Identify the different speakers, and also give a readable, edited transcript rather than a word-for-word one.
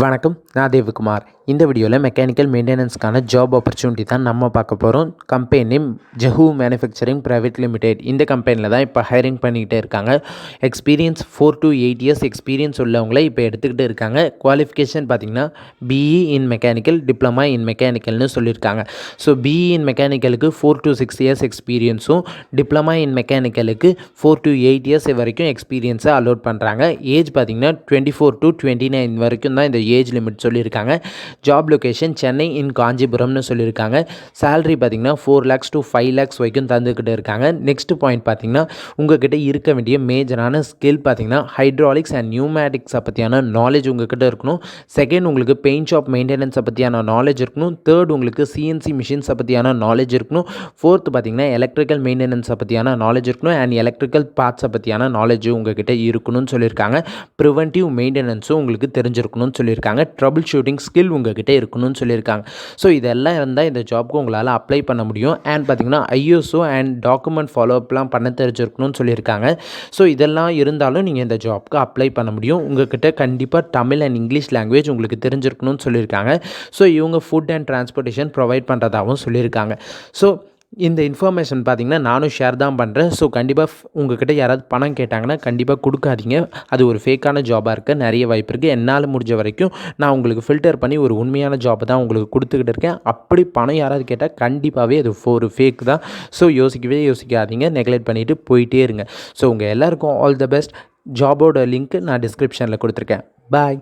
Speaker 1: வணக்கம், நான் தேவகுமார். இந்த வீடியோவில் மெக்கானிக்கல் மெயின்டெனன்ஸ்க்கான ஜாப் ஆப்பர்ச்சுனிட்டி தான் நம்ம பார்க்க போகிறோம். கம்பெனி நேம் ஜஹூ மேனுஃபேக்சரிங் பிரைவேட் லிமிடெட். இந்த கம்பெனியில் தான் இப்போ ஹைரிங் பண்ணிக்கிட்டே இருக்காங்க. எக்ஸ்பீரியன்ஸ் 4 to 8 இயர்ஸ் எக்ஸ்பீரியன்ஸ் உள்ளவங்கள இப்போ எடுத்துக்கிட்டு இருக்காங்க. குவாலிஃபிகேஷன் பார்த்திங்கன்னா BE in mechanical, diploma in மெக்கானிக்கல்னு சொல்லியிருக்காங்க. ஸோ பிஇ இன் மெக்கானிக்கலுக்கு 4 to 6 இயர்ஸ் எக்ஸ்பீரியன்ஸும், டிப்ளமா இன் மெக்கானிக்கலுக்கு 4 to 8 இயர்ஸ் வரைக்கும் எக்ஸ்பீரியன்ஸை அலோட் பண்ணுறாங்க. ஏஜ் பார்த்திங்கன்னா 24 to 29 வரைக்கும் தான் இந்த ஏஜ் லிமிட் சொல்லியிருக்காங்க. ஜாப் லொகேஷன் சென்னை இன் காஞ்சிபுரம்னு சொல்லியிருக்காங்க. சேலரி பார்த்திங்கன்னா 4 lakhs to 5 lakhs வரைக்கும் தந்துக்கிட்டு இருக்காங்க. நெக்ஸ்ட் பாயிண்ட் பார்த்திங்கன்னா உங்ககிட்ட இருக்க வேண்டிய மேஜரான ஸ்கில் பார்த்திங்கன்னா ஹைட்ராலிக்ஸ் அண்ட் நியூமேட்டிக்ஸை பற்றியான நாலேஜ் உங்ககிட்ட இருக்கணும். செகண்ட், உங்களுக்கு பெயிண்ட் ஷாப் மெயின்டெனன்ஸை பற்றியான நாலேஜ் இருக்கணும். தேர்ட், உங்களுக்கு சிஎன்சி மிஷின்ஸை பற்றியான நாலேஜ் இருக்கணும். ஃபோர்த் பார்த்திங்கன்னா எலக்ட்ரிக்கல் மெயின்டெனன்ஸை பற்றியான நாலேஜ் இருக்கணும். அண்ட் எலக்ட்ரிக்கல் பார்ட்ஸை பற்றியான நாலேஜ் உங்ககிட்ட இருக்கணும்னு சொல்லியிருக்காங்க. ப்ரிவென்டிவ் மெயின்டெனன்ஸும் உங்களுக்கு தெரிஞ்சிருக்கணும்னு சொல்லியிருக்காங்க. ட்ரபிள் ஷூட்டிங் ஸ்கில் உங்ககிட்ட இருக்கணும்னு சொல்லியிருக்காங்க. ஸோ இதெல்லாம் இருந்தால் இந்த ஜாப்க்கு உங்களால் அப்ளை பண்ண முடியும். அண்ட் பார்த்திங்கன்னா ஐஎஸ்ஓ அண்ட் டாக்குமெண்ட் ஃபாலோஅப்லாம் பண்ண தெரிஞ்சிருக்கணும்னு சொல்லியிருக்காங்க. ஸோ இதெல்லாம் இருந்தாலும் நீங்கள் இந்த ஜாப்க்கு அப்ளை பண்ண முடியும். உங்ககிட்ட கண்டிப்பாக தமிழ் அண்ட் இங்கிலீஷ் லாங்குவேஜ் உங்களுக்கு தெரிஞ்சிருக்கணும்னு சொல்லியிருக்காங்க. ஸோ இவங்க ஃபுட் அண்ட் டிரான்ஸ்போர்ட்டேஷன் ப்ரொவைட் பண்ணுறதாகவும் சொல்லியிருக்காங்க. ஸோ இந்த இன்ஃபர்மேஷன் பார்த்திங்கன்னா நானும் ஷேர் தான் பண்ணுறேன். ஸோ கண்டிப்பாக உங்ககிட்ட யாராவது பணம் கேட்டாங்கன்னா கண்டிப்பாக கொடுக்காதீங்க. அது ஒரு ஃபேக்கான ஜாபாக இருக்க நிறைய வாய்ப்பு இருக்குது. என்னால் முடிஞ்ச வரைக்கும் நான் உங்களுக்கு ஃபில்டர் பண்ணி ஒரு உண்மையான ஜாப் தான் உங்களுக்கு கொடுத்துக்கிட்டு இருக்கேன். அப்படி பணம் யாராவது கேட்டால் கண்டிப்பாகவே அது ஒரு ஃபேக் தான். ஸோ யோசிக்காதீங்க, நெக்லெக்ட் பண்ணிவிட்டு போயிட்டே இருங்க. ஸோ உங்கள் எல்லாருக்கும் ஆல் த பெஸ்ட். ஜாபோட லிங்க் நான் டிஸ்கிரிப்ஷனில் கொடுத்துருக்கேன். பாய்.